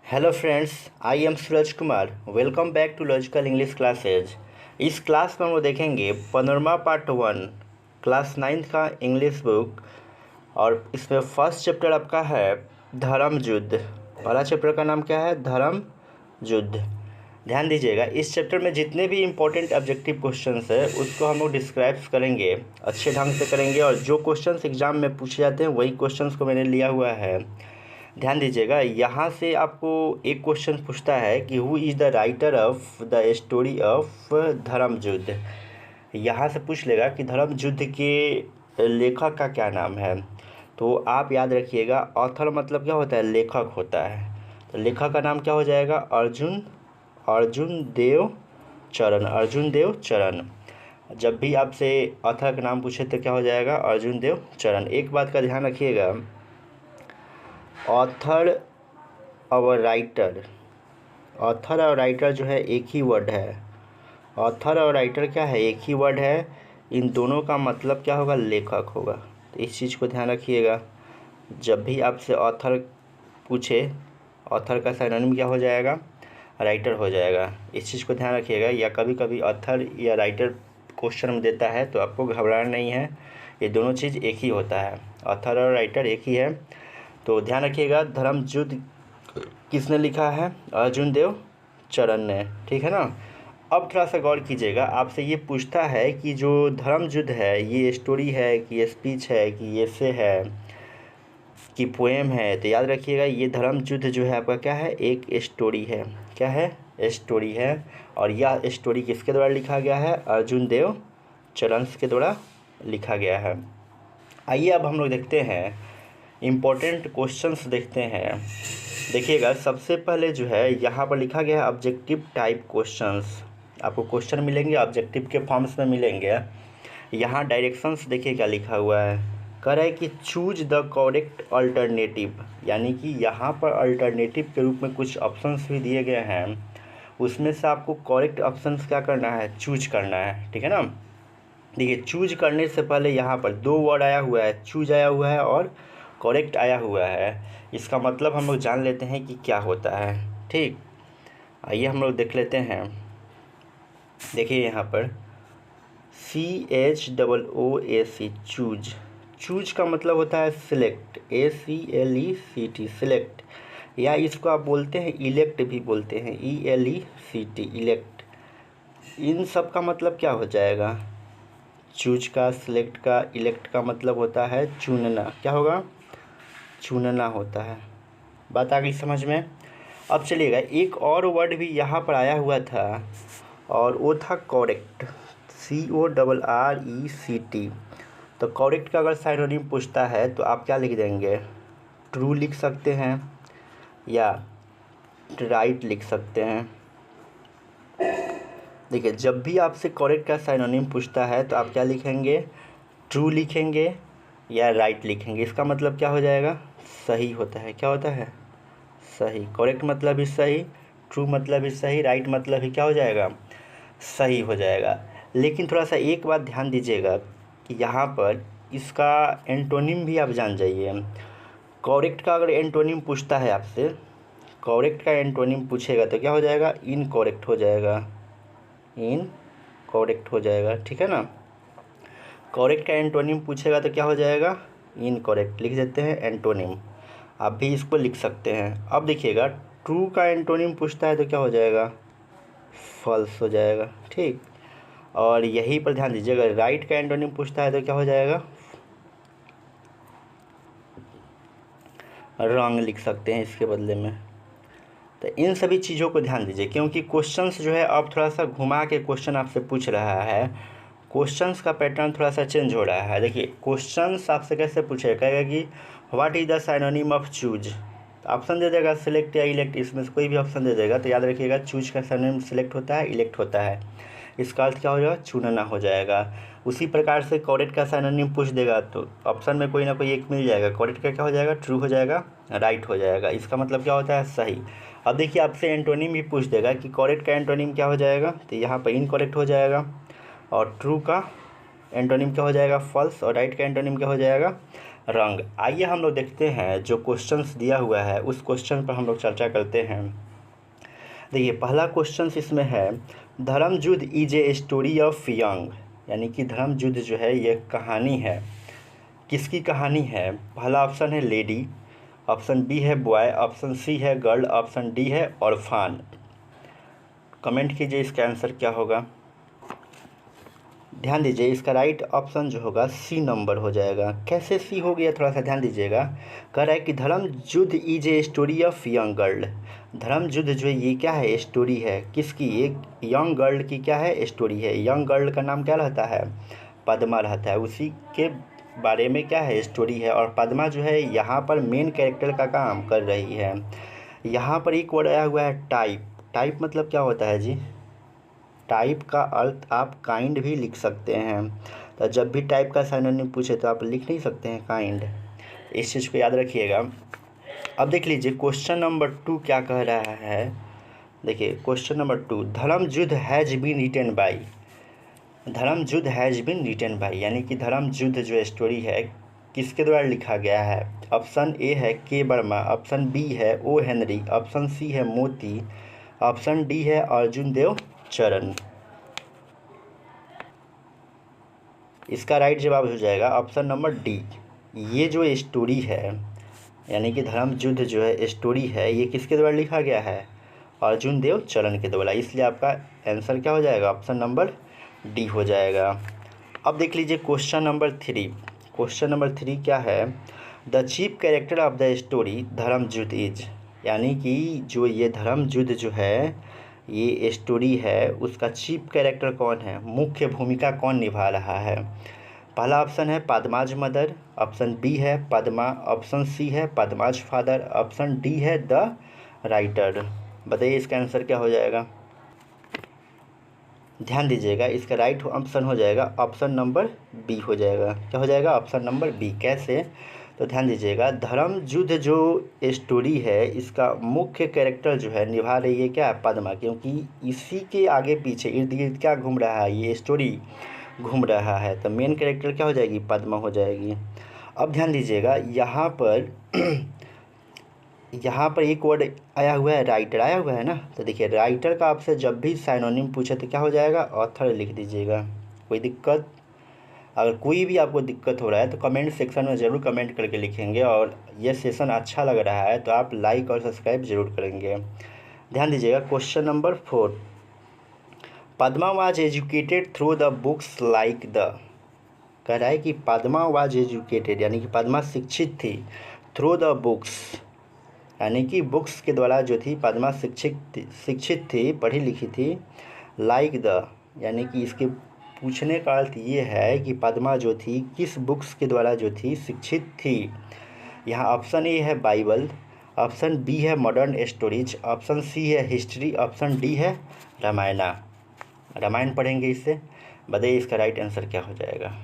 Hello friends, I am Suraj Kumar. Welcome back to Logical English classes. इस class में हम लोग देखेंगे पनोरमा पार्ट 1 क्लास 9 का इंग्लिश बुक। और इसमें फर्स्ट चैप्टर आपका है धर्म युद्ध। पहला चैप्टर का नाम क्या है? धर्म युद्ध। ध्यान दीजिएगा, इस चैप्टर में जितने भी इम्पोर्टेंट ऑब्जेक्टिव क्वेश्चंस है उसको हम लोग डिस्क्राइब करेंगे, अच्छे ढंग से करेंगे। और जो क्वेश्चंस एग्जाम में पूछे जाते हैं वही क्वेश्चंस को मैंने लिया हुआ है। ध्यान दीजिएगा, यहाँ से आपको एक क्वेश्चन पूछता है कि who is the writer of the story of धर्म युद्ध। यहाँ से पूछ लेगा कि धर्म युद्ध के लेखक का क्या नाम है। तो आप याद रखिएगा, ऑथर मतलब क्या होता है? लेखक होता है। तो लेखक का नाम क्या हो जाएगा? अर्जुन देव चरण। अर्जुन देव चरण। जब भी आपसे ऑथर का नाम पूछे तो क्या हो जाएगा? अर्जुन देव चरण। एक बात का ध्यान रखिएगा, ऑथर और राइटर, ऑथर और राइटर जो है एक ही वर्ड है। ऑथर और राइटर क्या है? एक ही वर्ड है। इन दोनों का मतलब क्या होगा? लेखक होगा। तो इस चीज़ को ध्यान रखिएगा। जब भी आपसे ऑथर पूछे, ऑथर का सिनोनिम क्या हो जाएगा? राइटर हो जाएगा। इस चीज़ को ध्यान रखिएगा। या कभी कभी ऑथर या राइटर क्वेश्चन में देता है तो आपको घबराना नहीं है, ये दोनों चीज़ एक ही होता है। ऑथर और राइटर एक ही है। तो ध्यान रखिएगा, धर्म युद्ध किसने लिखा है? अर्जुन देव चरण ने। ठीक है ना। अब थोड़ा सा गौर कीजिएगा, आपसे ये पूछता है कि जो धर्म युद्ध है ये स्टोरी है कि ये स्पीच है कि ये एसे है कि पोएम है। तो याद रखिएगा, ये धर्म युद्ध जो है आपका क्या है? एक स्टोरी है। क्या है? स्टोरी है। और यह स्टोरी किसके द्वारा लिखा गया है? अर्जुन देव चरण के द्वारा लिखा गया है। आइए अब हम लोग देखते हैं इम्पोर्टेंट क्वेश्चंस देखते हैं। देखिएगा, सबसे पहले जो है यहाँ पर लिखा गया है ऑब्जेक्टिव टाइप क्वेश्चंस। आपको क्वेश्चन मिलेंगे ऑब्जेक्टिव के फॉर्म्स में मिलेंगे। यहाँ डायरेक्शंस देखिए क्या लिखा हुआ है। कह रहा है कि चूज द करेक्ट अल्टरनेटिव, यानी कि यहाँ पर अल्टरनेटिव के रूप में कुछ ऑप्शंस भी दिए गए हैं। उसमें से आपको करेक्ट ऑप्शंस क्या करना है? चूज करना है। ठीक है ना। देखिए, चूज करने से पहले यहाँ पर दो वर्ड आया हुआ है, चूज आया हुआ है और करेक्ट आया हुआ है। इसका मतलब हम लोग जान लेते हैं कि क्या होता है। ठीक, आइए हम लोग देख लेते हैं। देखिए यहाँ पर CHOOAC, चूज। चूज का मतलब होता है सिलेक्ट, ACLECT, सिलेक्ट। या इसको आप बोलते हैं इलेक्ट भी बोलते हैं, ELECT, इलेक्ट। इन सब का मतलब क्या हो जाएगा? चूज का, सिलेक्ट का, इलेक्ट का मतलब होता है चुनना। क्या होगा? चुनना होता है। बात आ गई समझ में? अब चलिएगा, एक और वर्ड भी यहाँ पर आया हुआ था और वो था करेक्ट, CORRECT। तो करेक्ट का अगर साइनोनिम पूछता है तो आप क्या लिख देंगे? ट्रू लिख सकते हैं या राइट लिख सकते हैं। देखिए, जब भी आपसे करेक्ट का साइनोनिम पूछता है तो आप क्या लिखेंगे? ट्रू लिखेंगे या राइट लिखेंगे। इसका मतलब क्या हो जाएगा? सही होता है। क्या होता है? सही। करेक्ट मतलब ही सही, ट्रू मतलब ही सही, राइट मतलब ही क्या हो जाएगा? सही हो जाएगा। लेकिन थोड़ा सा एक बात ध्यान दीजिएगा कि यहाँ पर इसका एंटोनिम भी आप जान जाइए। करेक्ट का अगर एंटोनिम पूछता है आपसे, करेक्ट का एंटोनिम पूछेगा तो क्या हो जाएगा? इनकरेक्ट हो जाएगा। इनकरेक्ट हो जाएगा। ठीक है ना। करेक्ट का एंटोनिम पूछेगा तो क्या हो जाएगा? इनकरेक्ट। लिख देते हैं एंटोनिम। आप भी इसको लिख सकते हैं। अब देखिएगा, ट्रू का एंटोनिम पूछता है तो क्या हो जाएगा? फॉल्स हो जाएगा। ठीक। और यहीं पर ध्यान दीजिएगा, राइट का एंटोनिम पूछता है तो क्या हो जाएगा? रॉन्ग लिख सकते हैं इसके बदले में। तो इन सभी चीज़ों को ध्यान दीजिए, क्योंकि क्वेश्चंस जो है अब थोड़ा सा घुमा के क्वेश्चन आपसे पूछ रहा है। क्वेश्चंस का पैटर्न थोड़ा सा चेंज हो रहा है। देखिए, क्वेश्चंस आपसे कैसे पूछेगा? कहेगा कि what is the synonym of choose. Option दे देगा, सिलेक्ट या इलेक्ट, इसमें से कोई भी ऑप्शन दे देगा। तो याद रखिएगा, चूज का साइनोनिम सिलेक्ट होता है, इलेक्ट होता है। इसका अर्थ क्या हो जाएगा? चुनना हो जाएगा। उसी प्रकार से करेक्ट का साइनोनिम पूछ देगा तो ऑप्शन में कोई ना कोई एक मिल जाएगा। करेक्ट का क्या हो जाएगा? ट्रू हो जाएगा, राइट हो जाएगा। इसका मतलब क्या होता है? सही। अब देखिए, आपसे एंटोनिम भी पूछ देगा कि करेक्ट का एंटोनिम क्या हो जाएगा, तो यहाँ पर इनकरेक्ट हो जाएगा। और ट्रू का एंटोनिम क्या हो जाएगा? फॉल्स। और राइट का एंटोनिम क्या हो जाएगा? रंग। आइए हम लोग देखते हैं जो क्वेश्चंस दिया हुआ है उस क्वेश्चन पर हम लोग चर्चा करते हैं। देखिए पहला क्वेश्चन इसमें है, Dharmayuddha is a story of young, यानी कि धर्मयुद्ध जो है ये कहानी है, किसकी कहानी है? पहला ऑप्शन है लेडी, ऑप्शन बी है बॉय, ऑप्शन सी है गर्ल, ऑप्शन डी है ऑर्फान। कमेंट कीजिए इसका आंसर क्या होगा। ध्यान दीजिए इसका राइट ऑप्शन जो होगा सी नंबर हो जाएगा। कैसे सी हो गया, थोड़ा सा ध्यान दीजिएगा। कह रहा है कि Dharmayuddha is a story of young girl. Dharmayuddha जो है ये क्या है? स्टोरी है, किसकी? एक यंग गर्ल की क्या है? स्टोरी है। यंग गर्ल का नाम क्या रहता है? पद्मा रहता है, उसी के बारे में क्या है? स्टोरी है। और पद्मा जो है यहाँ पर मेन कैरेक्टर का काम कर रही है। यहाँ पर एक वर्ड आया हुआ है टाइप। टाइप मतलब क्या होता है जी? टाइप का अर्थ आप काइंड भी लिख सकते हैं। तो जब भी टाइप का सिनोनिम पूछे तो आप लिख नहीं सकते हैं काइंड। इस चीज़ को याद रखिएगा। अब देख लीजिए क्वेश्चन नंबर 2 क्या कह रहा है। देखिए question number 2, Dharmayuddha has been written by. Dharmayuddha has been written by यानी कि धर्मयुद्ध जो स्टोरी है किसके द्वारा लिखा गया है? ऑप्शन ए है के वर्मा, ऑप्शन बी है ओ हेनरी, ऑप्शन सी है मोती, ऑप्शन डी है अर्जुन देव चरण। इसका राइट जवाब हो जाएगा ऑप्शन नंबर डी। ये जो स्टोरी है यानी कि धर्मयुद्ध जो है स्टोरी है ये किसके द्वारा लिखा गया है? अर्जुन देव चरण के द्वारा। इसलिए आपका आंसर क्या हो जाएगा? ऑप्शन नंबर डी हो जाएगा। अब देख लीजिए क्वेश्चन नंबर 3। क्वेश्चन नंबर 3 क्या है? The chief character of the story Dharmayuddha is, यानी कि जो ये धर्मयुद्ध जो है ये स्टोरी है उसका चीफ कैरेक्टर कौन है? मुख्य भूमिका कौन निभा रहा है? पहला ऑप्शन है पद्माज मदर, ऑप्शन बी है पद्मा, ऑप्शन सी है पद्माज फादर, ऑप्शन डी है द राइटर। बताइए इसका आंसर क्या हो जाएगा। ध्यान दीजिएगा इसका राइट ऑप्शन हो जाएगा ऑप्शन नंबर बी हो जाएगा। क्या हो जाएगा? Option number B. कैसे? तो ध्यान दीजिएगा धर्मयुद्ध जो स्टोरी है इसका मुख्य कैरेक्टर जो है निभा रही है क्या? पद्मा, क्योंकि इसी के आगे पीछे इर्द गिर्द क्या घूम रहा है? ये स्टोरी घूम रहा है। तो मेन कैरेक्टर क्या हो जाएगी? पद्मा हो जाएगी। अब ध्यान दीजिएगा यहाँ पर यहाँ पर एक वर्ड आया हुआ है राइटर, आया हुआ है ना। तो देखिए राइटर का आपसे जब भी साइनोनिम पूछे तो क्या हो जाएगा? ऑथर लिख दीजिएगा। कोई दिक्कत? अगर कोई भी आपको दिक्कत हो रहा है तो कमेंट सेक्शन में ज़रूर कमेंट करके लिखेंगे। और ये सेशन अच्छा लग रहा है तो आप लाइक और सब्सक्राइब जरूर करेंगे। ध्यान दीजिएगा question number 4, Padma was educated through the books like the. कह रहा है कि पद्मा वाज एजुकेटेड यानी कि पद्मा शिक्षित थी, थ्रू द बुक्स यानी कि बुक्स के द्वारा जो थी पद्मा शिक्षित थी, पढ़ी लिखी थी। लाइक द यानी कि इसके पूछने का अर्थ ये है कि पद्मा जो थी किस बुक्स के द्वारा जो थी शिक्षित थी। यहाँ ऑप्शन ए है बाइबल, ऑप्शन बी है मॉडर्न स्टोरीज, ऑप्शन सी है हिस्ट्री, ऑप्शन डी है रामायणा। रामायण पढ़ेंगे इससे। बताइए इसका राइट आंसर क्या हो जाएगा।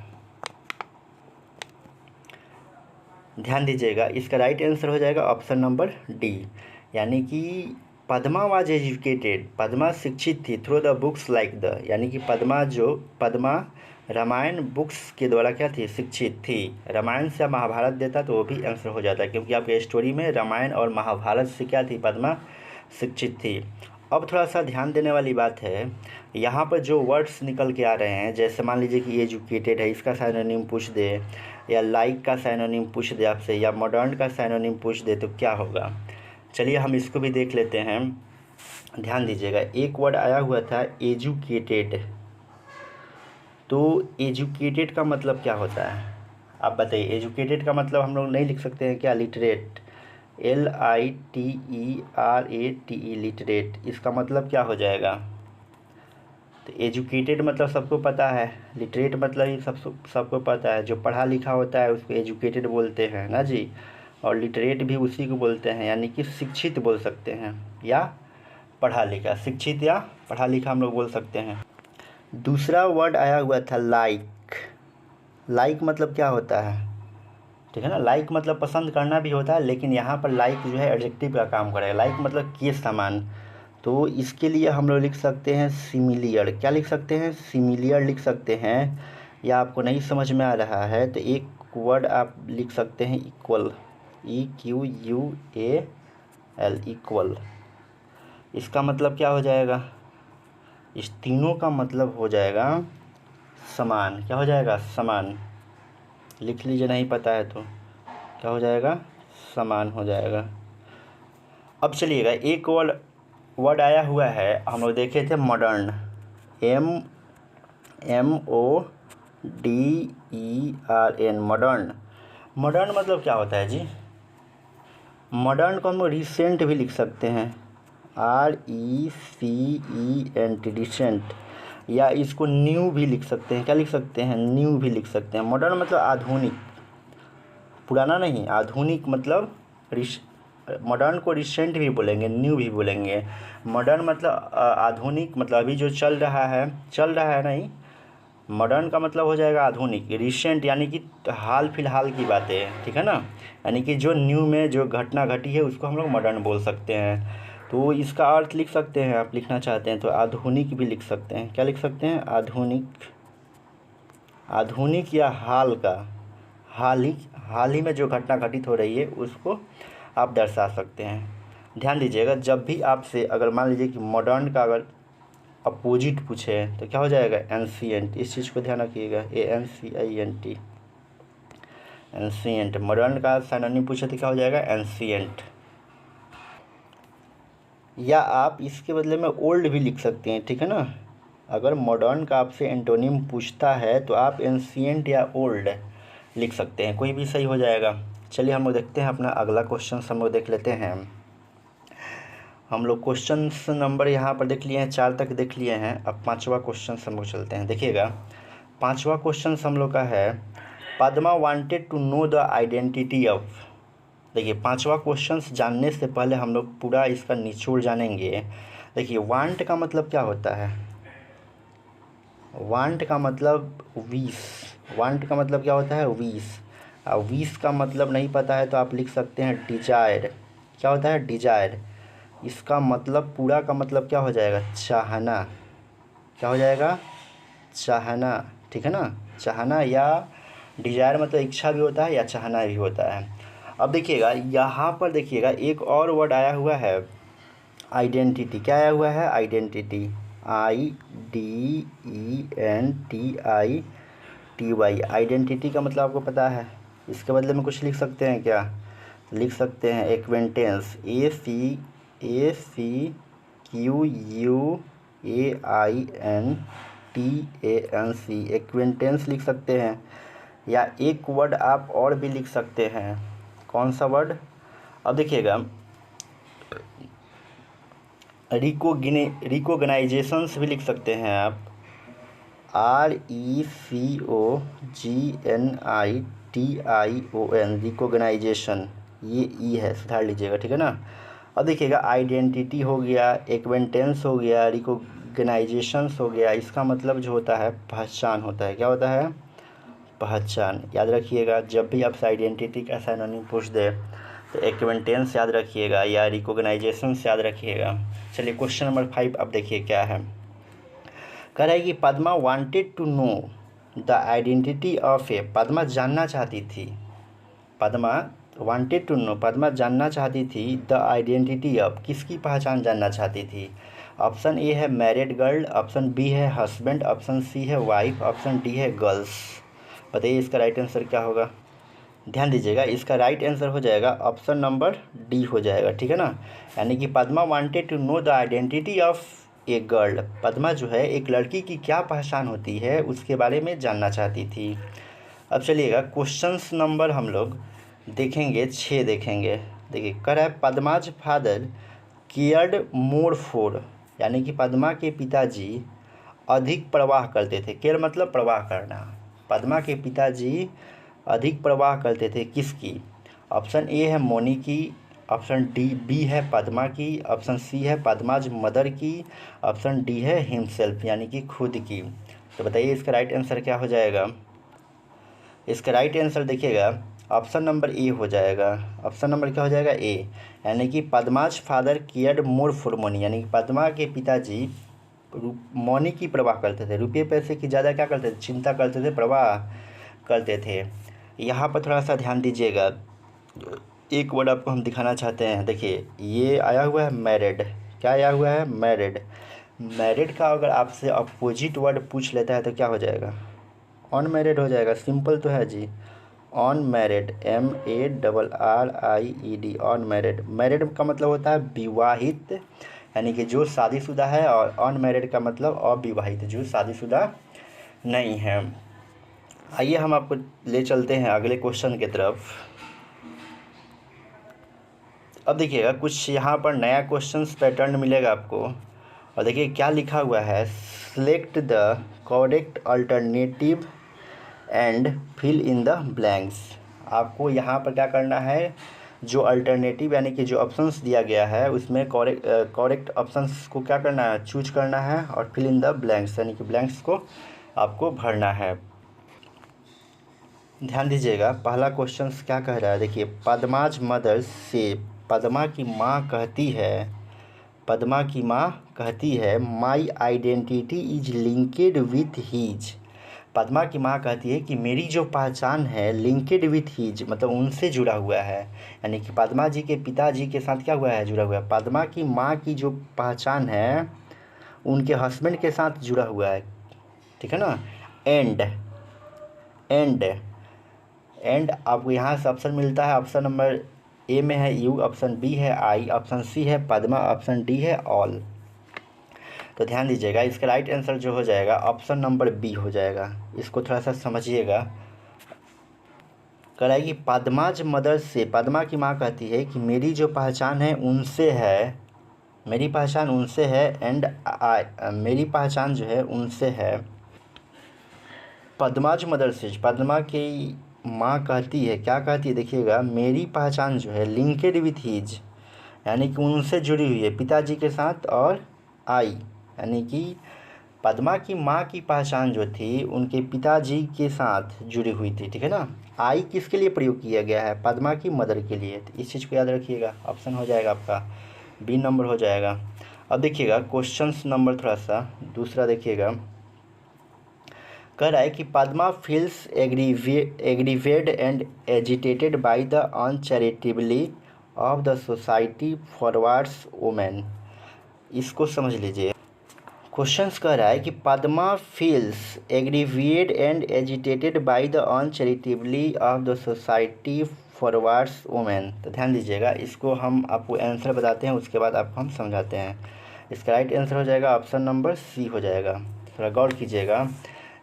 ध्यान दीजिएगा इसका राइट आंसर हो जाएगा ऑप्शन नंबर डी, यानी कि पद्मा वाज एजुकेटेड, पद्मा शिक्षित थी, through the books like the, यानी कि पद्मा रामायण बुक्स के द्वारा क्या थी? शिक्षित थी। रामायण से महाभारत देता तो वो भी आंसर हो जाता, क्योंकि आपके स्टोरी में रामायण और महाभारत से क्या थी? पद्मा शिक्षित थी। अब थोड़ा सा ध्यान देने वाली बात है, यहाँ पर जो वर्ड्स निकल के आ रहे हैं, जैसे मान लीजिए कि एजुकेटेड है, इसका साइनोनिम पूछ दे, या लाइक का साइनोनिम पूछ दे आपसे, या मॉडर्न का साइनोनिम पूछ दे तो क्या होगा। चलिए हम इसको भी देख लेते हैं। ध्यान दीजिएगा एक वर्ड आया हुआ था एजुकेटेड, तो एजुकेटेड का मतलब क्या होता है? आप बताइए। एजुकेटेड का मतलब हम लोग नहीं लिख सकते हैं क्या? Literate, LITERATE, literate. इसका मतलब क्या हो जाएगा? तो एजुकेटेड मतलब सबको पता है, लिटरेट मतलब ही सबको पता है, जो पढ़ा लिखा होता है उसको एजुकेटेड बोलते हैं ना जी। और लिटरेट भी उसी को बोलते हैं, यानी कि शिक्षित बोल सकते हैं या पढ़ा लिखा। शिक्षित या पढ़ा लिखा हम लोग बोल सकते हैं। दूसरा वर्ड आया हुआ था लाइक। लाइक मतलब क्या होता है? ठीक है ना, लाइक मतलब पसंद करना भी होता है, लेकिन यहाँ पर लाइक जो है एडजेक्टिव का काम करेगा। लाइक मतलब के समान, तो इसके लिए हम लोग लिख सकते हैं सिमिलियर। क्या लिख सकते हैं? सिमिलियर लिख सकते हैं। या आपको नहीं समझ में आ रहा है तो एक एक वर्ड आप लिख सकते हैं इक्वल, EQUAL, इक्वल। इसका मतलब क्या हो जाएगा, इस तीनों का मतलब हो जाएगा समान। क्या हो जाएगा, समान। लिख लीजिए, नहीं पता है तो क्या हो जाएगा, समान हो जाएगा। अब चलिएगा, एक वर्ड आया हुआ है, हम लोग देखे थे मॉडर्न, MODERN, मॉडर्न। मॉडर्न मतलब क्या होता है जी, मॉडर्न को हम लोग रिसेंट भी लिख सकते हैं, RECENT, रिसेंट, या इसको न्यू भी लिख सकते हैं। क्या लिख सकते हैं, न्यू भी लिख सकते हैं। मॉडर्न मतलब आधुनिक, पुराना नहीं, आधुनिक मतलब मॉडर्न को रिसेंट भी बोलेंगे, न्यू भी बोलेंगे। मॉडर्न मतलब आधुनिक, मतलब अभी जो चल रहा है नहीं, मॉडर्न का मतलब हो जाएगा आधुनिक। रिसेंट यानी कि हाल फिलहाल की बातें हैं, ठीक है ना, यानी कि जो न्यू में जो घटना घटी है उसको हम लोग मॉडर्न बोल सकते हैं। तो इसका अर्थ लिख सकते हैं, आप लिखना चाहते हैं तो आधुनिक भी लिख सकते हैं। क्या लिख सकते हैं, आधुनिक, आधुनिक या हाल का, हाल ही में जो घटना घटित हो रही है उसको आप दर्शा सकते हैं। ध्यान दीजिएगा, जब भी आपसे अगर मान लीजिए कि मॉडर्न का अगर अपोजिट पूछे तो क्या हो जाएगा, एंशिएंट। इस चीज़ को ध्यान रखिएगा, ANCIENT, एंशिएंट। मॉडर्न का सिनोनिम पूछे तो क्या हो जाएगा, एंशिएंट। या आप इसके बदले में ओल्ड भी लिख सकते हैं, ठीक है ना। अगर मॉडर्न का आपसे एंटोनिम पूछता है तो आप एंशिएंट या ओल्ड लिख सकते हैं, कोई भी सही हो जाएगा। चलिए हम लोग देखते हैं अपना अगला क्वेश्चन, हम लोग देख लेते हैं। हम लोग क्वेश्चन नंबर यहाँ पर देख लिए हैं, 4 तक देख लिए हैं। अब 5वां क्वेश्चन हम लोग चलते हैं। देखिएगा, 5वां क्वेश्चन हम लोग का है, Padma wanted to know the identity of. देखिए, 5वां क्वेश्चन जानने से पहले हम लोग पूरा इसका निचोड़ जानेंगे। देखिए, वांट का मतलब क्या होता है, वांट का मतलब विश, वांट का मतलब क्या होता है, विश। अब विश का मतलब नहीं पता है तो आप लिख सकते हैं डिजायर। क्या होता है, डिजायर। इसका मतलब पूरा का मतलब क्या हो जाएगा, चाहना। क्या हो जाएगा, चाहना, ठीक है ना। चाहना या डिजायर मतलब इच्छा भी होता है या चाहना भी होता है। अब देखिएगा, यहाँ पर देखिएगा एक और वर्ड आया हुआ है, आइडेंटिटी। क्या आया हुआ है, आइडेंटिटी, IDENTITY। आइडेंटिटी का मतलब आपको पता है, इसके बदले में कुछ लिख सकते हैं, क्या लिख सकते हैं, एक्वेंटेंस, ACQUAINTANC, एक्वेंटेंस लिख सकते हैं। या एक वर्ड आप और भी लिख सकते हैं, कौन सा वर्ड। अब देखिएगा, रिकोगनाइजेशंस भी लिख सकते हैं आप, RECOGNITION, रिकोगनाइजेशन, ये ई है, सुधार लीजिएगा, ठीक है ना। अब देखिएगा, आइडेंटिटी हो गया, एक्वेंटेंस हो गया, रिकोगनाइजेशंस हो गया, इसका मतलब जो होता है पहचान होता है। क्या होता है, पहचान। याद रखिएगा, जब भी आपसे आइडेंटिटी का सिनोनिम पूछ दे तो एक्वेंटेंस याद रखिएगा या रिकोगनाइजेशंस याद रखिएगा। चलिए क्वेश्चन नंबर 5 अब देखिए क्या है। कह रहा है कि Padma wanted to know the identity of a, Padma जानना चाहती थी, Padma wanted to know, Padma जानना चाहती थी द आइडेंटिटी ऑफ, किसकी पहचान जानना चाहती थी। ऑप्शन ए है मैरिड गर्ल, ऑप्शन बी है हस्बैंड, ऑप्शन सी है वाइफ, ऑप्शन डी है गर्ल्स। बताइए इसका राइट आंसर क्या होगा। ध्यान दीजिएगा, इसका राइट आंसर हो जाएगा ऑप्शन नंबर डी हो जाएगा, ठीक है ना। यानी कि Padma wanted to know the identity of a girl, Padma जो है एक लड़की की क्या पहचान होती है उसके बारे में जानना चाहती थी। अब चलिएगा, क्वेश्चंस नंबर हम लोग देखेंगे 6 देखेंगे। देखिए, कह रहा है पद्माज फादर केयर्ड मोर फॉर, यानी कि पद्मा के पिताजी अधिक परवाह करते थे। केयर मतलब परवाह करना। पद्मा के पिताजी अधिक परवाह करते थे किसकी। ऑप्शन ए है मोनी की, ऑप्शन बी है पद्मा की, ऑप्शन सी है पद्माज मदर की, ऑप्शन डी है हिमसेल्फ यानी कि खुद की। तो बताइए इसका राइट आंसर क्या हो जाएगा। इसका राइट आंसर देखिएगा ऑप्शन नंबर ए हो जाएगा। ऑप्शन नंबर क्या हो जाएगा, ए, यानी कि Padma's father cared more for money, यानी कि पद्मा के पिताजी मनी की परवाह करते थे, रुपये पैसे की ज़्यादा क्या करते थे, चिंता करते थे, परवाह करते थे। यहाँ पर थोड़ा सा ध्यान दीजिएगा, एक वर्ड आपको हम दिखाना चाहते हैं। देखिए ये आया हुआ है मैरिड, क्या आया हुआ है? मैरिड। मैरिड का अगर आपसे अपोजिट वर्ड पूछ लेता है तो क्या हो जाएगा? अनमैरिड हो जाएगा। सिंपल तो है जी, अनमैरिड, MARRIED, अनमैरिड। मैरिड का मतलब होता है विवाहित, यानी कि जो शादीशुदा है, और अनमैरिड का मतलब अविवाहित, जो शादीशुदा नहीं है। आइए हम आपको ले चलते हैं अगले क्वेश्चन की तरफ। अब देखिएगा कुछ यहाँ पर नया क्वेश्चंस पैटर्न मिलेगा आपको, और देखिए क्या लिखा हुआ है, select the correct alternative and fill in the blanks. आपको यहाँ पर क्या करना है, जो अल्टरनेटिव यानी कि जो ऑप्शंस दिया गया है उसमें करेक्ट ऑप्शंस को क्या करना है, चूज करना है, और फिल इन द ब्लैंक्स यानी कि ब्लैंक्स को आपको भरना है। ध्यान दीजिएगा पहला क्वेश्चन क्या कह रहा है, देखिए पद्माज मदर से, पद्मा की माँ कहती है, पद्मा की माँ कहती है my identity is linked with his. Padma की माँ कहती है कि मेरी जो पहचान है लिंक्ड विथ हीज, मतलब उनसे जुड़ा हुआ है, यानी कि पद्मा जी के पिताजी के साथ क्या हुआ है, जुड़ा हुआ है। पद्मा की माँ की जो पहचान है उनके हस्बैंड के साथ जुड़ा हुआ है, ठीक है ना। एंड एंड एंड आपको यहाँ से ऑप्शन मिलता है, ऑप्शन नंबर ए में है यू, ऑप्शन बी है आई, ऑप्शन सी है पद्मा, ऑप्शन डी है ऑल। तो ध्यान दीजिएगा इसका राइट आंसर जो हो जाएगा ऑप्शन नंबर बी हो जाएगा। इसको थोड़ा सा समझिएगा। कह रहा है कि पद्माज मदर से, पद्मा की माँ कहती है कि मेरी जो पहचान है उनसे है, मेरी पहचान उनसे है, एंड मेरी पहचान जो है उनसे है। पद्माज मदर से, पद्मा की माँ कहती है, क्या कहती है देखिएगा, मेरी पहचान जो है लिंक्ड विथ हीज, यानी कि उनसे जुड़ी हुई है पिताजी के साथ, और आई यानी कि पद्मा की माँ की पहचान जो थी उनके पिताजी के साथ जुड़ी हुई थी, ठीक है ना। आई किसके लिए प्रयोग किया गया है, पद्मा की मदर के लिए। तो इस चीज़ को याद रखिएगा, ऑप्शन हो जाएगा आपका बी नंबर हो जाएगा। अब देखिएगा क्वेश्चन नंबर थोड़ा सा दूसरा देखिएगा, कह रहा है कि Padma feels aggrieved and agitated by the uncharitably of the society forwards women. इसको समझ लीजिए। क्वेश्चंस कह रहा है कि Padma feels aggrieved and agitated by the uncharitably of the society forwards women. तो ध्यान दीजिएगा, इसको हम आपको आंसर बताते हैं, उसके बाद आपको हम समझाते हैं। इसका राइट आंसर हो जाएगा ऑप्शन नंबर सी हो जाएगा। थोड़ा गौर कीजिएगा,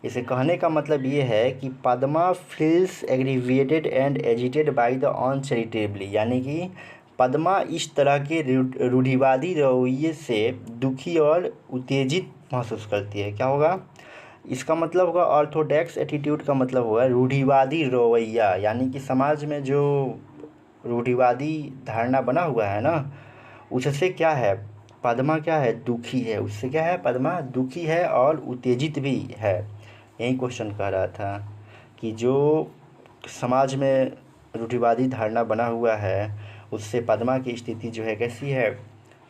इसे कहने का मतलब ये है कि Padma feels aggravated and agitated by the uncharitably, यानी कि पद्मा इस तरह के रूढ़िवादी रवैये से दुखी और उत्तेजित महसूस करती है। क्या होगा इसका मतलब, होगा ऑर्थोडॉक्स एटीट्यूड का मतलब होगा रूढ़िवादी रवैया, यानी कि समाज में जो रूढ़िवादी धारणा बना हुआ है ना, उससे क्या है, पद्मा क्या है, दुखी है। उससे क्या है, पद्मा दुखी है और उत्तेजित भी है। यही क्वेश्चन कह रहा था कि जो समाज में रूढ़िवादी धारणा बना हुआ है उससे पद्मा की स्थिति जो है कैसी है,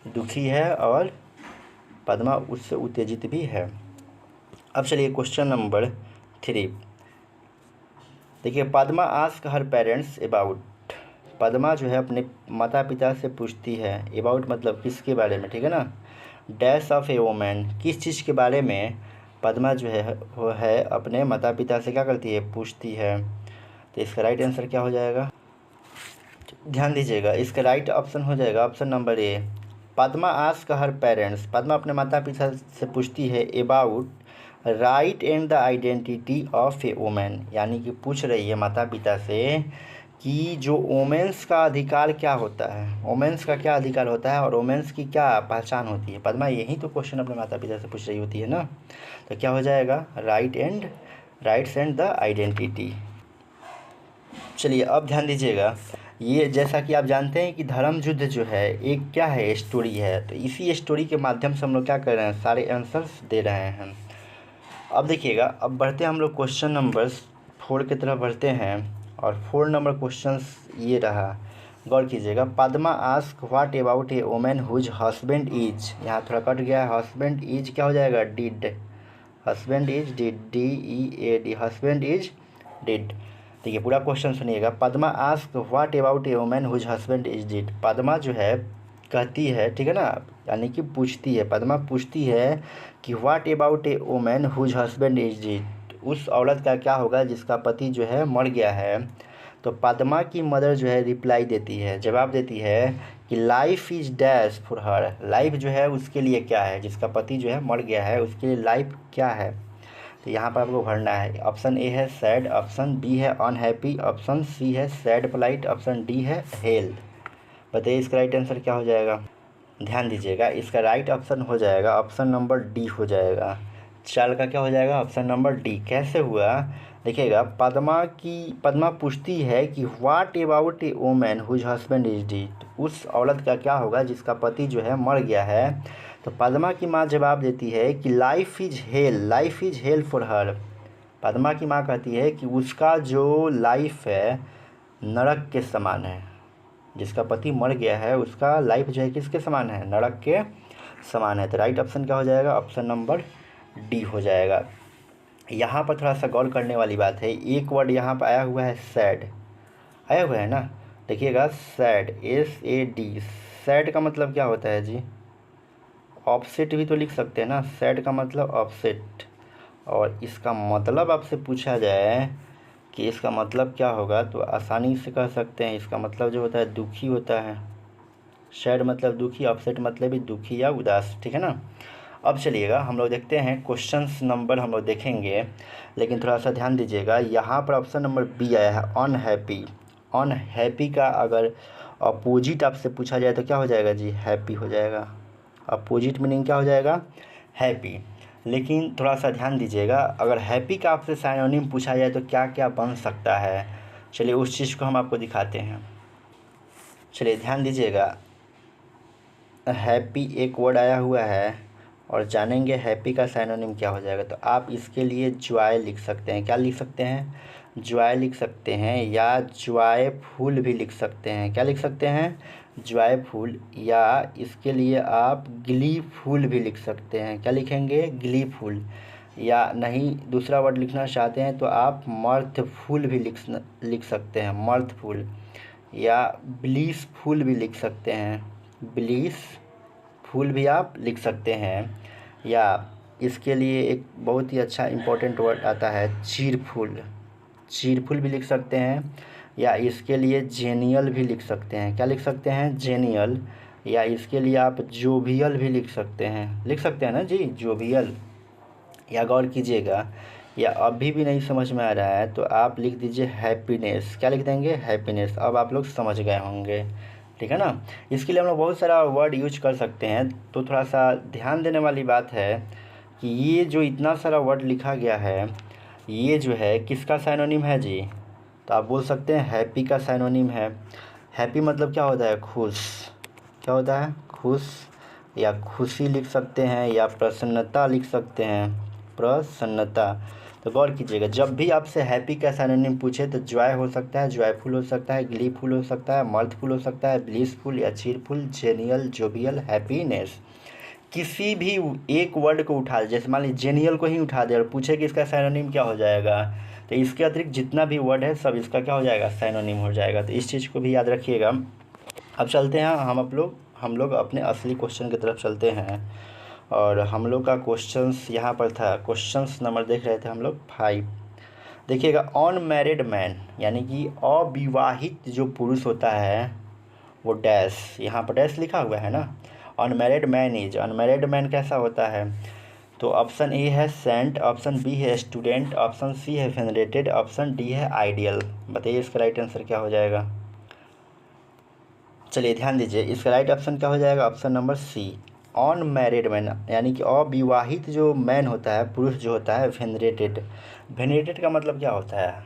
दुखी है, और पद्मा उससे उत्तेजित भी है। अब चलिए क्वेश्चन नंबर 3 देखिए, Padma ask her parents about. Padma जो है अपने माता पिता से पूछती है, अबाउट मतलब किसके बारे में, ठीक है ना। डैश ऑफ ए वोमेन, किस चीज़ के बारे में पद्मा जो है वो है अपने माता पिता से क्या करती है, पूछती है। तो इसका राइट आंसर क्या हो जाएगा, ध्यान दीजिएगा, इसका राइट ऑप्शन हो जाएगा option number A. Padma ask her parents, Padma अपने माता पिता से पूछती है about right and the identity of A women, यानी कि पूछ रही है माता पिता से कि जो वोमेंस का अधिकार क्या होता है, वोमेंस का क्या अधिकार होता है और वोमेंस की क्या पहचान होती है। पद्मा यही तो क्वेश्चन अपने माता पिता से पूछ रही होती है ना। तो क्या हो जाएगा, राइट्स एंड द आइडेंटिटी। चलिए अब ध्यान दीजिएगा, ये जैसा कि आप जानते हैं कि धर्म युद्ध जो है एक क्या है, स्टोरी है। तो इसी स्टोरी के माध्यम से हम लोग क्या कर रहे हैं, सारे आंसर्स दे रहे हैं। अब देखिएगा, अब बढ़ते हैं हम लोग क्वेश्चन नंबर 4 की तरफ बढ़ते हैं, और 4 नंबर क्वेश्चन ये रहा, गौर कीजिएगा। Padma ask what about a women whose husband is, यहाँ थोड़ा कट गया है, हस्बैंड इज क्या हो जाएगा, dead, husband is dead, DEAD, husband is dead. देखिए पूरा क्वेश्चन सुनिएगा। Padma ask what about a woman whose husband is dead. Padma जो है कहती है, ठीक है ना, यानी कि पूछती है, पद्मा पूछती है कि what about a woman whose husband is dead, उस औरत का क्या होगा जिसका पति जो है मर गया है। तो पद्मा की मदर जो है रिप्लाई देती है, जवाब देती है कि life is dash for her. Life जो है उसके लिए क्या है, जिसका पति जो है मर गया है उसके लिए लाइफ क्या है। तो यहाँ पर आपको भरना है। ऑप्शन ए है सैड, ऑप्शन बी है अनहैप्पी, ऑप्शन सी है सैड पोलाइट, ऑप्शन डी है हेल। बताइए इसका राइट आंसर क्या हो जाएगा। ध्यान दीजिएगा, इसका राइट ऑप्शन हो जाएगा ऑप्शन नंबर डी हो जाएगा। 4 का क्या हो जाएगा, ऑप्शन नंबर डी। कैसे हुआ देखिएगा, पद्मा पूछती है कि what about a woman whose husband is dead, उस औरत का क्या होगा जिसका पति जो है मर गया है। तो पद्मा की माँ जवाब देती है कि life is hello, life is hello for her. Padma की माँ कहती है कि उसका जो लाइफ है नरक के समान है, जिसका पति मर गया है उसका लाइफ जो है किसके समान है, नरक के समान है। तो राइट ऑप्शन क्या हो जाएगा, ऑप्शन नंबर डी हो जाएगा। यहाँ पर थोड़ा सा गौर करने वाली बात है, एक वर्ड यहाँ पर आया हुआ है सैड, आया हुआ है ना, देखिएगा सैड, SAD। सैड का मतलब क्या होता है जी, ऑफसेट भी तो लिख सकते हैं ना, सैड का मतलब ऑफसेट। और इसका मतलब आपसे पूछा जाए कि इसका मतलब क्या होगा, तो आसानी से कह सकते हैं इसका मतलब जो होता है दुखी होता है। सैड मतलब दुखी, ऑफसेट मतलब भी दुखी या उदास, ठीक है ना। अब चलिएगा हम लोग देखते हैं क्वेश्चंस नंबर हम लोग देखेंगे, लेकिन थोड़ा सा ध्यान दीजिएगा। यहाँ पर ऑप्शन नंबर बी आया है अनहैप्पी। अनहैप्पी का अगर अपोजिट आपसे पूछा जाए तो क्या हो जाएगा जी, हैप्पी हो जाएगा। अपोजिट मीनिंग क्या हो जाएगा, हैप्पी। लेकिन थोड़ा सा ध्यान दीजिएगा, अगर हैप्पी का आपसे साइनोनिम पूछा जाए तो क्या क्या बन सकता है, चलिए उस चीज़ को हम आपको दिखाते हैं। चलिए ध्यान दीजिएगा, हैप्पी एक वर्ड आया हुआ है और जानेंगे हैप्पी का साइनोनिम क्या हो जाएगा। तो आप इसके लिए जॉय लिख सकते हैं, क्या लिख सकते हैं, जॉय लिख सकते हैं, या जॉयफुल भी लिख सकते हैं। क्या लिख सकते हैं, जॉयफुल, या इसके लिए आप ग्लीफुल भी लिख सकते हैं। क्या लिखेंगे, ग्लीफुल। या नहीं दूसरा वर्ड लिखना चाहते हैं तो आप मर्थफुल भी लिख सकते हैं, मर्थफुल। या ब्लीसफुल भी लिख सकते हैं, ब्लीस फूल भी आप लिख सकते हैं। या इसके लिए एक बहुत ही अच्छा इम्पोर्टेंट वर्ड आता है चीरफुल, चीरफुल भी लिख सकते हैं। या इसके लिए जेनियल भी लिख सकते हैं। क्या लिख सकते हैं, जेनियल। या इसके लिए आप जोवियल भी लिख सकते हैं ना जी, जोवियल। या गौर कीजिएगा, या अभी भी नहीं समझ में आ रहा है तो आप लिख दीजिए हैप्पीनेस। क्या लिख देंगे, हैप्पीनेस। अब आप लोग समझ गए होंगे, ठीक है ना। इसके लिए हम लोग बहुत सारा वर्ड यूज कर सकते हैं। तो थोड़ा सा ध्यान देने वाली बात है कि ये जो इतना सारा वर्ड लिखा गया है ये जो है किसका साइनोनिम है जी, तो आप बोल सकते हैं हैप्पी का साइनोनिम है। हैप्पी मतलब क्या होता है, खुश। क्या होता है, खुश। या खुशी लिख सकते हैं, या प्रसन्नता लिख सकते हैं, प्रसन्नता। तो गौर कीजिएगा, जब भी आपसे हैप्पी का साइनोनिम पूछे तो जॉय हो सकता है, जॉयफुल हो सकता है, ग्लीफुल हो सकता है, मर्थफुल हो सकता है, ब्लिसफुल या चीरफुल, जेनियल, जोवियल, हैप्पीनेस। किसी भी एक वर्ड को उठा, जैसे मान लीजिए जेनियल को ही उठा दे और पूछे कि इसका साइनोनिम क्या हो जाएगा, तो इसके अतिरिक्त जितना भी वर्ड है सब इसका क्या हो जाएगा, साइनोनिम हो जाएगा। तो इस चीज़ को भी याद रखिएगा। अब चलते हैं हम लोग अपने असली क्वेश्चन की तरफ चलते हैं। और हम लोग का क्वेश्चंस यहाँ पर था, क्वेश्चंस नंबर देख रहे थे हम लोग 5। देखिएगा, अनमैरिड मैन यानी कि अविवाहित जो पुरुष होता है वो डैश, यहाँ पर डैश लिखा हुआ है ना। Unmarried man is, unmarried man कैसा होता है, तो ऑप्शन ए है सेंट, ऑप्शन बी है स्टूडेंट, ऑप्शन सी है वेनरेटेड, ऑप्शन डी है आइडियल। बताइए इसका राइट आंसर क्या हो जाएगा। चलिए ध्यान दीजिए, इसका राइट ऑप्शन क्या हो जाएगा, option number C, unmarried man यानी कि अविवाहित जो मैन होता है, पुरुष जो होता है, वेनरेटेड। वेनरेटेड का मतलब क्या होता है,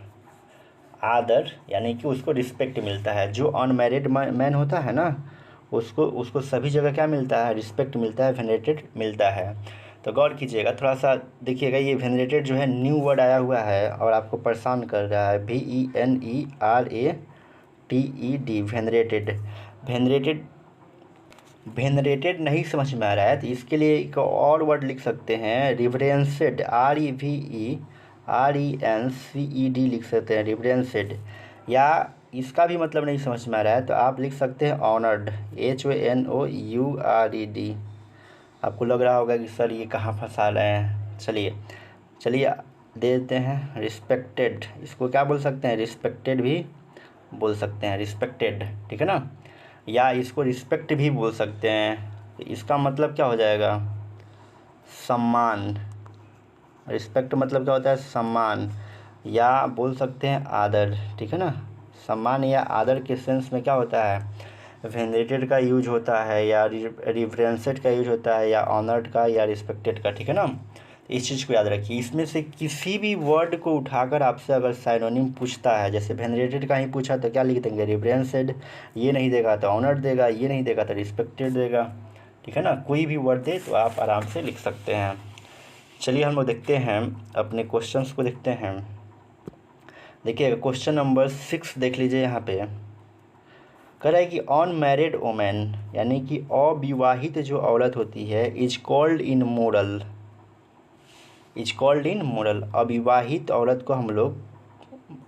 आदर, यानी कि उसको रिस्पेक्ट मिलता है। जो अनमैरिड मैन होता है ना, उसको सभी जगह क्या मिलता है, रिस्पेक्ट मिलता है, वेनरेटेड मिलता है। तो गौर कीजिएगा, थोड़ा सा देखिएगा, ये वेनरेटेड जो है न्यू वर्ड आया हुआ है और आपको परेशान कर रहा है, VENERATED, वेनरेटेड। वेनरेटेड वेनरेटेड नहीं समझ में आ रहा है तो इसके लिए एक और वर्ड लिख सकते हैं, रिवरेंसेड, RENCED लिख सकते हैं, रिवरेंसेड। या इसका भी मतलब नहीं समझ में आ रहा है तो आप लिख सकते हैं ऑनर्ड, HONOURED। आपको लग रहा होगा कि सर ये कहाँ फंसा रहे हैं। चलिए चलिए दे देते हैं रिस्पेक्टेड। इसको क्या बोल सकते हैं, रिस्पेक्टेड भी बोल सकते हैं, रिस्पेक्टेड, ठीक है ना। या इसको रिस्पेक्ट भी बोल सकते हैं। तो इसका मतलब क्या हो जाएगा, सम्मान। रिस्पेक्ट मतलब क्या होता है, सम्मान, या बोल सकते हैं आदर, ठीक है ना। सम्मान या आदर के सेंस में क्या होता है, वेनरेटेड का यूज होता है, या रिवरेंसेड का यूज होता है, या ऑनर्ड का, या रिस्पेक्टेड का, ठीक है ना। इस चीज़ को याद रखिए। इसमें से किसी भी वर्ड को उठाकर आपसे अगर साइनोनिम पूछता है, जैसे वेनरेटेड का ही पूछा तो क्या लिख देंगे, रिवरेंसेड। ये नहीं देगा तो ऑनर्ड देगा, ये नहीं देगा तो रिस्पेक्टेड देगा, ठीक है ना। कोई भी वर्ड दे तो आप आराम से लिख सकते हैं। चलिए हम लोग देखते हैं अपने क्वेश्चंस को देखते हैं। देखिए क्वेश्चन नंबर 6 देख लीजिए। यहाँ पे कह रहा है कि अनमैरिड वोमेन, यानी कि अविवाहित जो औरत होती है, is called in moral. Is called in moral, अविवाहित औरत को हम लोग,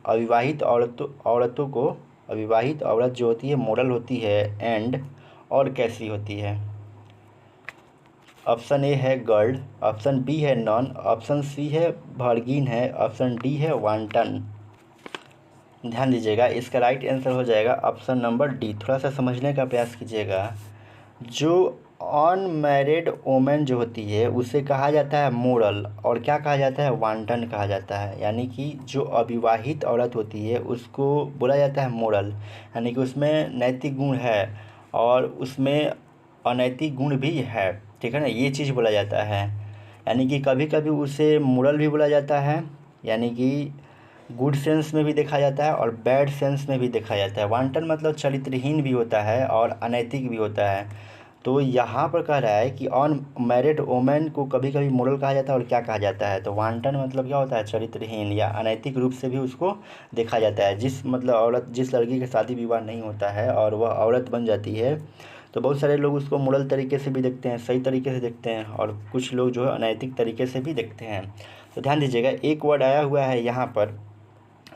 अविवाहित औरतों को, अविवाहित औरत जो होती है मोरल होती है, एंड और कैसी होती है। ऑप्शन ए है गर्ल, ऑप्शन बी है नॉन, ऑप्शन सी है वर्गिन है, ऑप्शन डी है वांटन। ध्यान दीजिएगा, इसका राइट आंसर हो जाएगा ऑप्शन नंबर डी। थोड़ा सा समझने का प्रयास कीजिएगा। जो अनमैरिड वोमेन जो होती है उसे कहा जाता है मोरल, और क्या कहा जाता है, वांटन कहा जाता है। यानी कि जो अविवाहित औरत होती है उसको बोला जाता है मोरल, यानी कि उसमें नैतिक गुण है और उसमें अनैतिक गुण भी है, ठीक है ना। ये चीज़ बोला जाता है। यानी कि कभी कभी उसे मोरल भी बोला जाता है, यानी कि गुड सेंस में भी देखा जाता है और बैड सेंस में भी देखा जाता है। वांटन मतलब चरित्रहीन भी होता है और अनैतिक भी होता है। तो यहाँ पर कह रहा है कि अनमैरिड वोमेन को कभी कभी मोरल कहा जाता है और क्या कहा जाता है, तो वांटन मतलब क्या होता है, चरित्रहीन या अनैतिक रूप से भी उसको देखा जाता है। जिस मतलब औरत, जिस लड़की का शादी विवाह नहीं होता है और वह औरत बन जाती है, तो बहुत सारे लोग उसको मोरल तरीके से भी देखते हैं, सही तरीके से देखते हैं, और कुछ लोग जो है अनैतिक तरीके से भी देखते हैं। तो ध्यान दीजिएगा, एक वर्ड आया हुआ है यहाँ पर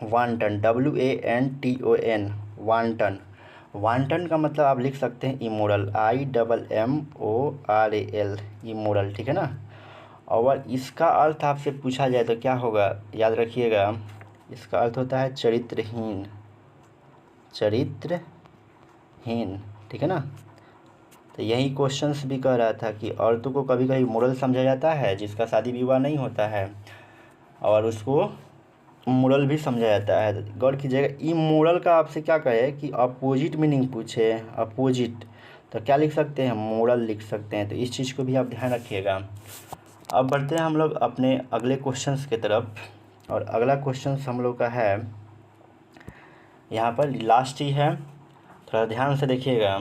वांटन, WANTON, वांटन। वांटन का मतलब आप लिख सकते हैं इमोरल, IMMORAL, इमोरल, ठीक है ना। और इसका अर्थ आपसे पूछा जाए तो क्या होगा, याद रखिएगा, इसका अर्थ होता है चरित्रहीन, चरित्रहीन, ठीक है ना। तो यही क्वेश्चंस भी कह रहा था कि औरतों को कभी कभी मोरल समझा जाता है जिसका शादी विवाह नहीं होता है, और उसको मोरल भी समझा जाता है। गौर कीजिएगा, इमोरल का आपसे क्या कहे कि अपोजिट मीनिंग पूछे, अपोजिट, तो क्या लिख सकते हैं, मोरल लिख सकते हैं। तो इस चीज़ को भी आप ध्यान रखिएगा। अब बढ़ते हैं हम लोग अपने अगले क्वेश्चंस की तरफ, और अगला क्वेश्चंस हम लोग का है यहाँ पर लास्ट ही है, थोड़ा ध्यान से देखिएगा।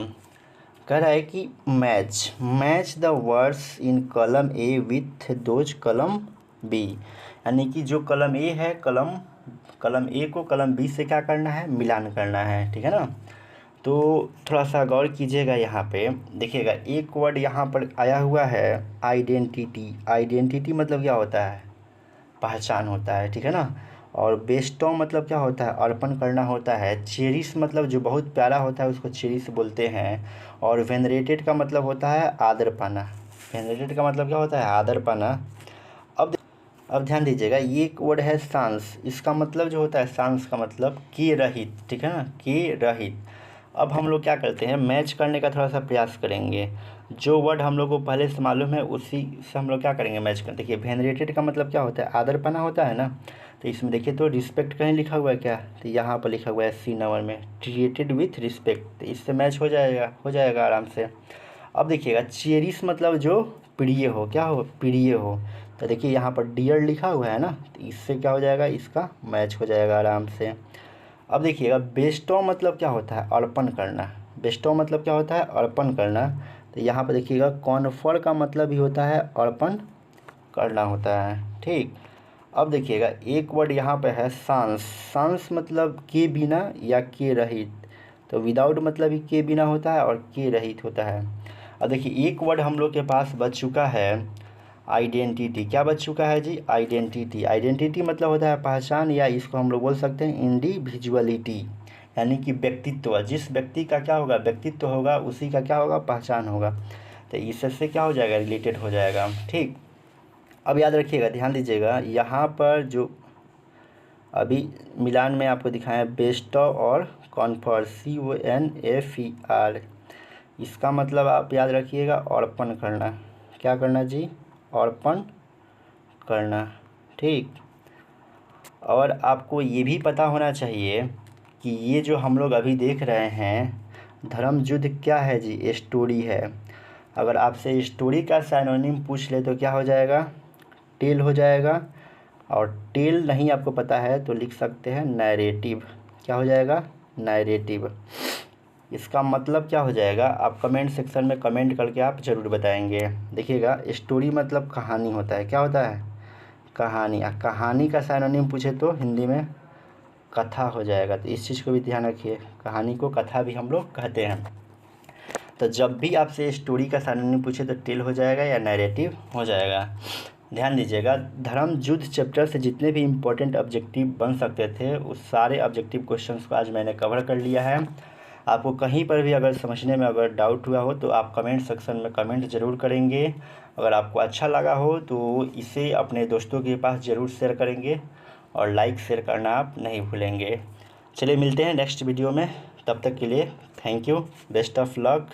कह रहा है कि मैच द वर्ड्स इन कलम ए विथ दोज कलम बी, यानी कि जो कलम ए है, कलम ए को कलम बी से क्या करना है, मिलान करना है, ठीक है ना। तो थोड़ा सा गौर कीजिएगा, यहाँ पे देखिएगा एक वर्ड यहाँ पर आया हुआ है आइडेंटिटी। आइडेंटिटी मतलब क्या होता है, पहचान होता है, ठीक है ना। और बेस्टो मतलब क्या होता है, अर्पण करना होता है। चेरिश मतलब जो बहुत प्यारा होता है उसको चेरिश बोलते हैं। और वेनरेटेड का मतलब होता है आदर पाना। वेनरेटेड का मतलब क्या होता है, आदर पाना। अब ध्यान दीजिएगा, ये एक वर्ड है सांस, इसका मतलब जो होता है, सांस का मतलब के रहित, ठीक है ना, के रहित। अब हम लोग क्या करते हैं, मैच करने का थोड़ा सा प्रयास करेंगे। जो वर्ड हम लोग को पहले से मालूम है उसी से हम लोग क्या करेंगे, मैच कर। देखिए वेनरेटेड का मतलब क्या होता है, आदर पाना होता है ना। तो इसमें देखिए तो रिस्पेक्ट कहीं लिखा हुआ है क्या, तो यहाँ पर लिखा हुआ है सी नंबर में, ट्रीटेड विथ रिस्पेक्ट, तो इससे मैच हो जाएगा आराम से। अब देखिएगा चेरिश मतलब जो प्रिय हो, क्या हो, प्रिय हो। तो देखिए यहाँ पर डियर लिखा हुआ है ना, तो इससे क्या हो जाएगा, इसका मैच हो जाएगा आराम से। अब देखिएगा बेस्टो मतलब क्या होता है, अर्पण करना। बेस्टो मतलब क्या होता है, अर्पण करना। तो यहाँ पर देखिएगा कॉन्फर का मतलब भी होता है अर्पण करना होता है, ठीक। अब देखिएगा एक वर्ड यहाँ पे है सांस। सांस मतलब के बिना या के रहित, तो विदाउट मतलब ही के बिना होता है और के रहित होता है। अब देखिए एक वर्ड हम लोग के पास बच चुका है आइडेंटिटी क्या बच चुका है जी? आइडेंटिटी। आइडेंटिटी मतलब होता है पहचान, या इसको हम लोग बोल सकते हैं इंडिविजुअलिटी, यानी कि व्यक्तित्व। जिस व्यक्ति का क्या होगा? व्यक्तित्व होगा, उसी का क्या होगा? पहचान होगा। तो इससे क्या हो जाएगा? रिलेटेड हो जाएगा। ठीक, अब याद रखिएगा, ध्यान दीजिएगा, यहाँ पर जो अभी मिलान में आपको दिखाया बेस्टॉ और कॉन्फर, CONFER, इसका मतलब आप याद रखिएगा अर्पण करना। क्या करना जी? अर्पण करना। ठीक, और आपको ये भी पता होना चाहिए कि ये जो हम लोग अभी देख रहे हैं धर्म युद्ध क्या है जी? स्टोरी है। अगर आपसे स्टोरी का साइनोनिम पूछ ले तो क्या हो जाएगा? टेल हो जाएगा। और टेल नहीं आपको पता है तो लिख सकते हैं नैरेटिव। क्या हो जाएगा? नैरेटिव। इसका मतलब क्या हो जाएगा? आप कमेंट सेक्शन में कमेंट करके आप ज़रूर बताएंगे। देखिएगा, स्टोरी मतलब कहानी होता है। क्या होता है? कहानी। कहानी का साइनोनिम पूछे तो हिंदी में कथा हो जाएगा। तो इस चीज़ को भी ध्यान रखिए, कहानी को कथा भी हम लोग कहते हैं। तो जब भी आपसे स्टोरी का साइनोनिम पूछे तो टेल हो जाएगा या नैरेटिव हो जाएगा। ध्यान दीजिएगा, धर्म युद्ध चैप्टर से जितने भी इम्पोर्टेंट ऑब्जेक्टिव बन सकते थे उस सारे ऑब्जेक्टिव क्वेश्चंस को आज मैंने कवर कर लिया है। आपको कहीं पर भी अगर समझने में अगर डाउट हुआ हो तो आप कमेंट सेक्शन में कमेंट ज़रूर करेंगे। अगर आपको अच्छा लगा हो तो इसे अपने दोस्तों के पास ज़रूर शेयर करेंगे, और लाइक शेयर करना आप नहीं भूलेंगे। चलिए मिलते हैं नेक्स्ट वीडियो में, तब तक के लिए thank you, best of luck.